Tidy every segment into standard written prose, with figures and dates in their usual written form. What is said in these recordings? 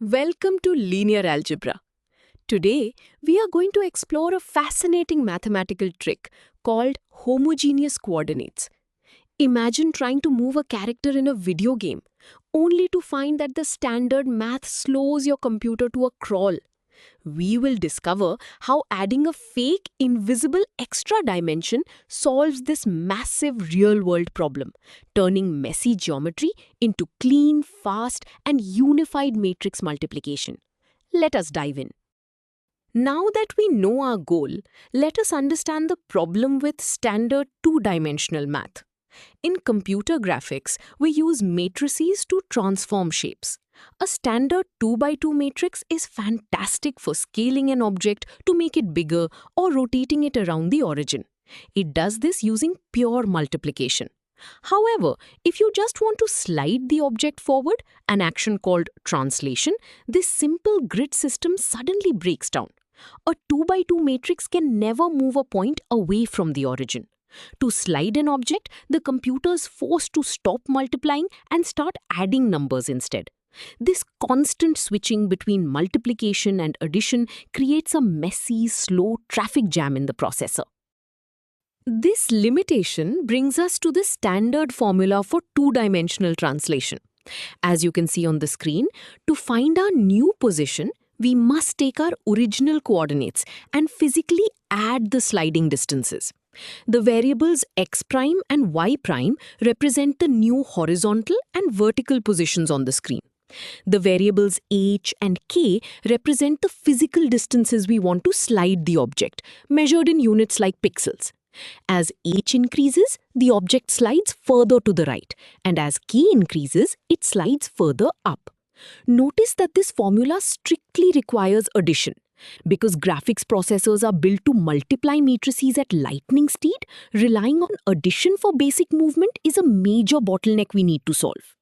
Welcome to Linear Algebra. Today, we are going to explore a fascinating mathematical trick called homogeneous coordinates. Imagine trying to move a character in a video game, only to find that the standard math slows your computer to a crawl. We will discover how adding a fake, invisible extra dimension solves this massive real-world problem, turning messy geometry into clean, fast, and unified matrix multiplication. Let us dive in. Now that we know our goal, let us understand the problem with standard two-dimensional math. In computer graphics, we use matrices to transform shapes. A standard 2 by 2 matrix is fantastic for scaling an object to make it bigger or rotating it around the origin. It does this using pure multiplication. However, if you just want to slide the object forward, an action called translation, this simple grid system suddenly breaks down. A 2 by 2 matrix can never move a point away from the origin. To slide an object, the computer is forced to stop multiplying and start adding numbers instead. This constant switching between multiplication and addition creates a messy, slow traffic jam in the processor. This limitation brings us to the standard formula for two-dimensional translation. As you can see on the screen, to find our new position, we must take our original coordinates and physically add the sliding distances. The variables x prime and y prime represent the new horizontal and vertical positions on the screen. The variables h and k represent the physical distances we want to slide the object, measured in units like pixels. As h increases, the object slides further to the right, and as k increases, it slides further up. Notice that this formula strictly requires addition. Because graphics processors are built to multiply matrices at lightning speed, relying on addition for basic movement is a major bottleneck we need to solve.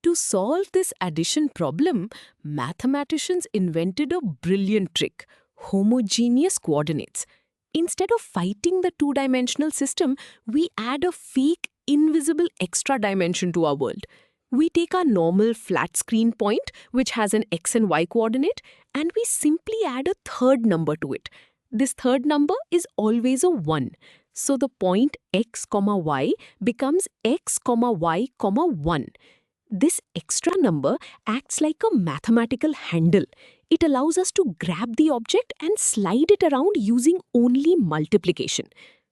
To solve this addition problem, mathematicians invented a brilliant trick: homogeneous coordinates. Instead of fighting the two-dimensional system, we add a fake, invisible extra dimension to our world. We take our normal flat screen point, which has an x and y coordinate, and we simply add a third number to it. This third number is always a 1. So the point x, y becomes x, y, 1. This extra number acts like a mathematical handle. It allows us to grab the object and slide it around using only multiplication.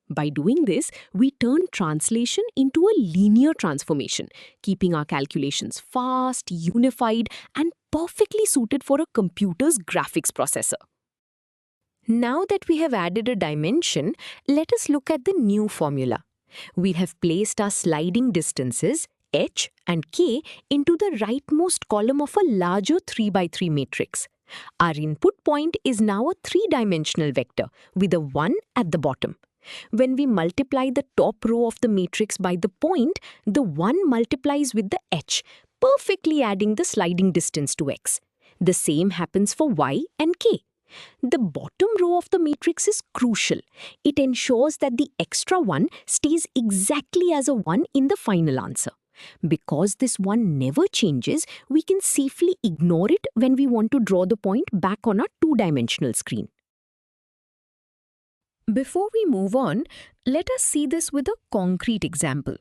By doing this, we turn translation into a linear transformation, keeping our calculations fast, unified, and perfectly suited for a computer's graphics processor. Now that we have added a dimension, let us look at the new formula. We have placed our sliding distances, h and k, into the rightmost column of a larger 3 by 3 matrix. Our input point is now a three-dimensional vector with a 1 at the bottom. When we multiply the top row of the matrix by the point, the 1 multiplies with the h, perfectly adding the sliding distance to x. The same happens for y and k. The bottom row of the matrix is crucial. It ensures that the extra 1 stays exactly as a 1 in the final answer. Because this 1 never changes, we can safely ignore it when we want to draw the point back on our two-dimensional screen. Before we move on, let us see this with a concrete example.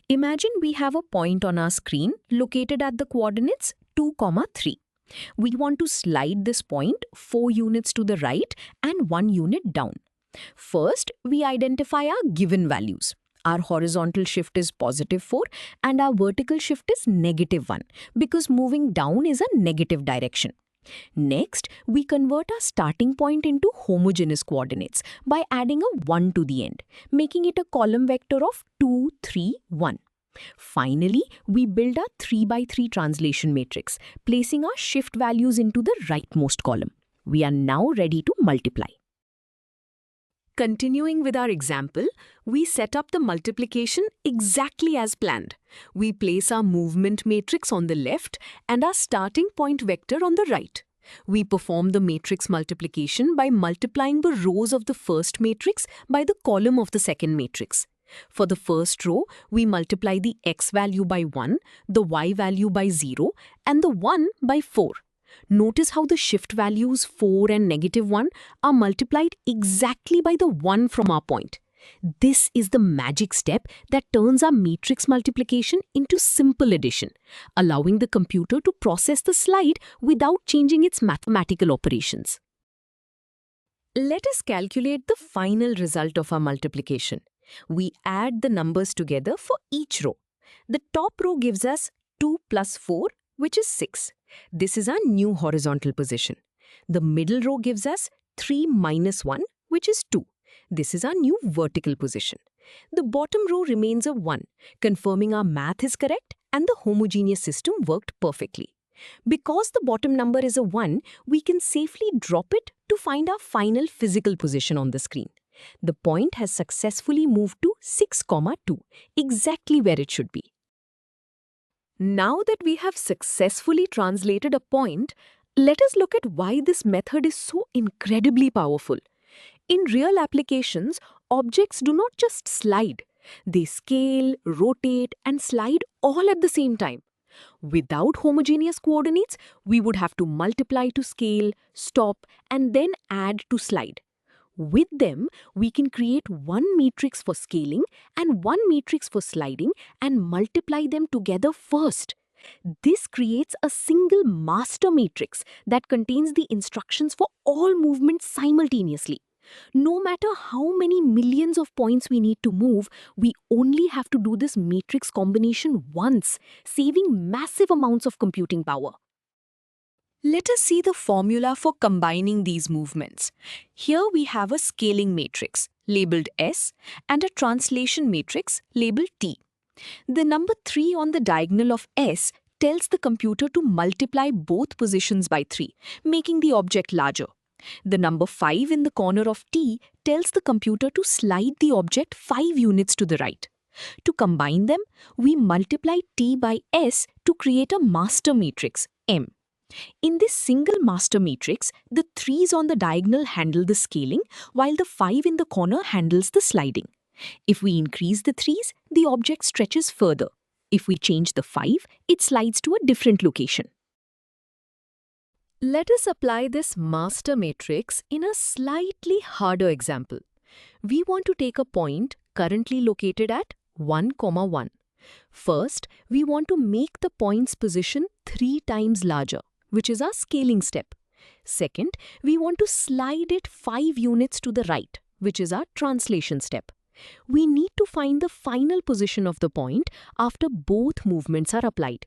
Imagine we have a point on our screen located at the coordinates 2, 3. We want to slide this point 4 units to the right and 1 unit down. First, we identify our given values. Our horizontal shift is +4 and our vertical shift is -1 because moving down is a negative direction. Next, we convert our starting point into homogeneous coordinates by adding a 1 to the end, making it a column vector of 2, 3, 1. Finally, we build our 3 by 3 translation matrix, placing our shift values into the rightmost column. We are now ready to multiply. Continuing with our example, we set up the multiplication exactly as planned. We place our movement matrix on the left and our starting point vector on the right. We perform the matrix multiplication by multiplying the rows of the first matrix by the column of the second matrix. For the first row, we multiply the x value by 1, the y value by 0, and the 1 by 4. Notice how the shift values 4 and -1 are multiplied exactly by the 1 from our point. This is the magic step that turns our matrix multiplication into simple addition, allowing the computer to process the slide without changing its mathematical operations. Let us calculate the final result of our multiplication. We add the numbers together for each row. The top row gives us 2 plus 4, which is 6. This is our new horizontal position. The middle row gives us 3 minus 1, which is 2. This is our new vertical position. The bottom row remains a 1, confirming our math is correct and the homogeneous system worked perfectly. Because the bottom number is a 1, we can safely drop it to find our final physical position on the screen. The point has successfully moved to 6, 2, exactly where it should be. Now that we have successfully translated a point, let us look at why this method is so incredibly powerful. In real applications, objects do not just slide. They scale, rotate, and slide all at the same time. Without homogeneous coordinates, we would have to multiply to scale, stop, and then add to slide. With them, we can create one matrix for scaling and one matrix for sliding and multiply them together first. This creates a single master matrix that contains the instructions for all movements simultaneously. No matter how many millions of points we need to move, we only have to do this matrix combination once, saving massive amounts of computing power. Let us see the formula for combining these movements. Here we have a scaling matrix, labeled S, and a translation matrix, labeled T. The number 3 on the diagonal of S tells the computer to multiply both positions by 3, making the object larger. The number 5 in the corner of T tells the computer to slide the object 5 units to the right. To combine them, we multiply T by S to create a master matrix, M. In this single master matrix, the 3's on the diagonal handle the scaling, while the 5 in the corner handles the sliding. If we increase the 3's, the object stretches further. If we change the 5, it slides to a different location. Let us apply this master matrix in a slightly harder example. We want to take a point currently located at 1, 1. First, we want to make the point's position 3 times larger, which is our scaling step. Second, we want to slide it 5 units to the right, which is our translation step. We need to find the final position of the point after both movements are applied.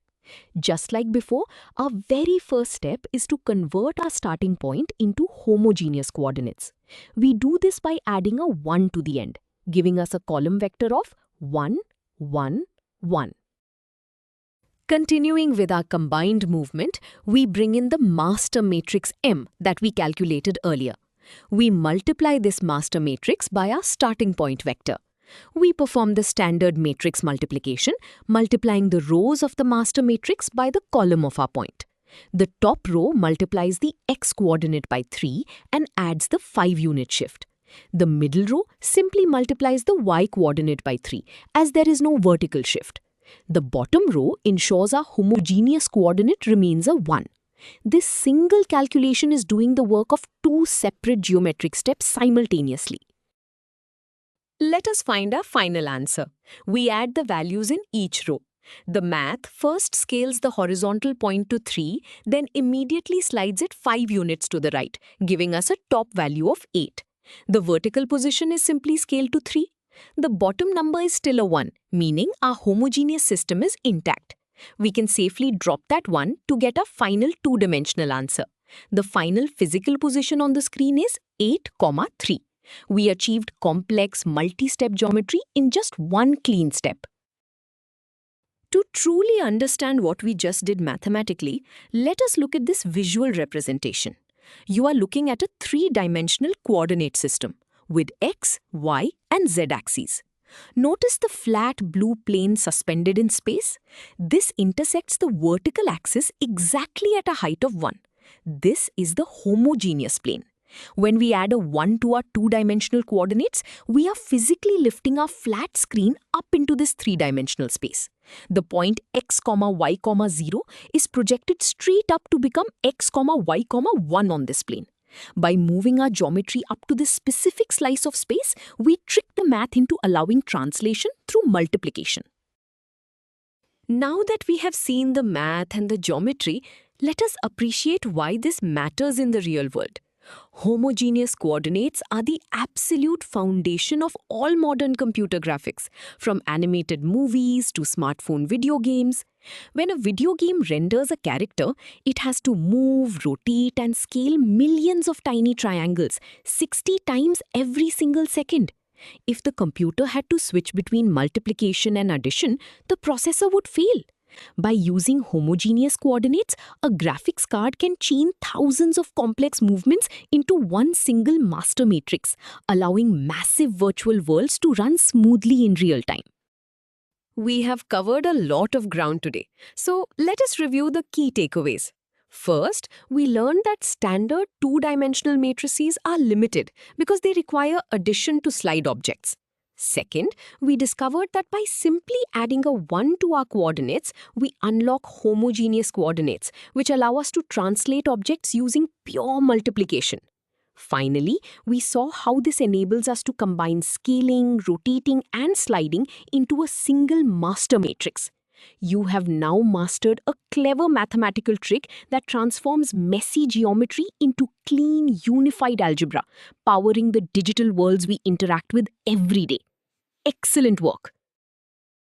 Just like before, our very first step is to convert our starting point into homogeneous coordinates. We do this by adding a 1 to the end, giving us a column vector of 1, 1, 1. Continuing with our combined movement, we bring in the master matrix M that we calculated earlier. We multiply this master matrix by our starting point vector. We perform the standard matrix multiplication, multiplying the rows of the master matrix by the column of our point. The top row multiplies the x-coordinate by 3 and adds the 5-unit shift. The middle row simply multiplies the y-coordinate by 3, as there is no vertical shift. The bottom row ensures our homogeneous coordinate remains a 1. This single calculation is doing the work of 2 separate geometric steps simultaneously. Let us find our final answer. We add the values in each row. The math first scales the horizontal point to 3, then immediately slides it 5 units to the right, giving us a top value of 8. The vertical position is simply scaled to 3. The bottom number is still a 1, meaning our homogeneous system is intact. We can safely drop that 1 to get a final 2-dimensional answer. The final physical position on the screen is 8, 3. We achieved complex multi-step geometry in just one clean step. To truly understand what we just did mathematically, let us look at this visual representation. You are looking at a 3-dimensional coordinate system with x, y, and z axes. Notice the flat blue plane suspended in space? This intersects the vertical axis exactly at a height of 1. This is the homogeneous plane. When we add a 1 to our two-dimensional coordinates, we are physically lifting our flat screen up into this three-dimensional space. The point x, y, 0 is projected straight up to become x, y, 1 on this plane. By moving our geometry up to this specific slice of space, we trick the math into allowing translation through multiplication. Now that we have seen the math and the geometry, let us appreciate why this matters in the real world. Homogeneous coordinates are the absolute foundation of all modern computer graphics, from animated movies to smartphone video games. When a video game renders a character, it has to move, rotate, and scale millions of tiny triangles, 60 times every single second. If the computer had to switch between multiplication and addition, the processor would fail. By using homogeneous coordinates, a graphics card can chain thousands of complex movements into one single master matrix, allowing massive virtual worlds to run smoothly in real time. We have covered a lot of ground today, so let us review the key takeaways. First, we learned that standard two-dimensional matrices are limited because they require addition to slide objects. Second, we discovered that by simply adding a 1 to our coordinates, we unlock homogeneous coordinates, which allow us to translate objects using pure multiplication. Finally, we saw how this enables us to combine scaling, rotating, and sliding into a single master matrix. You have now mastered a clever mathematical trick that transforms messy geometry into clean, unified algebra, powering the digital worlds we interact with every day. Excellent work!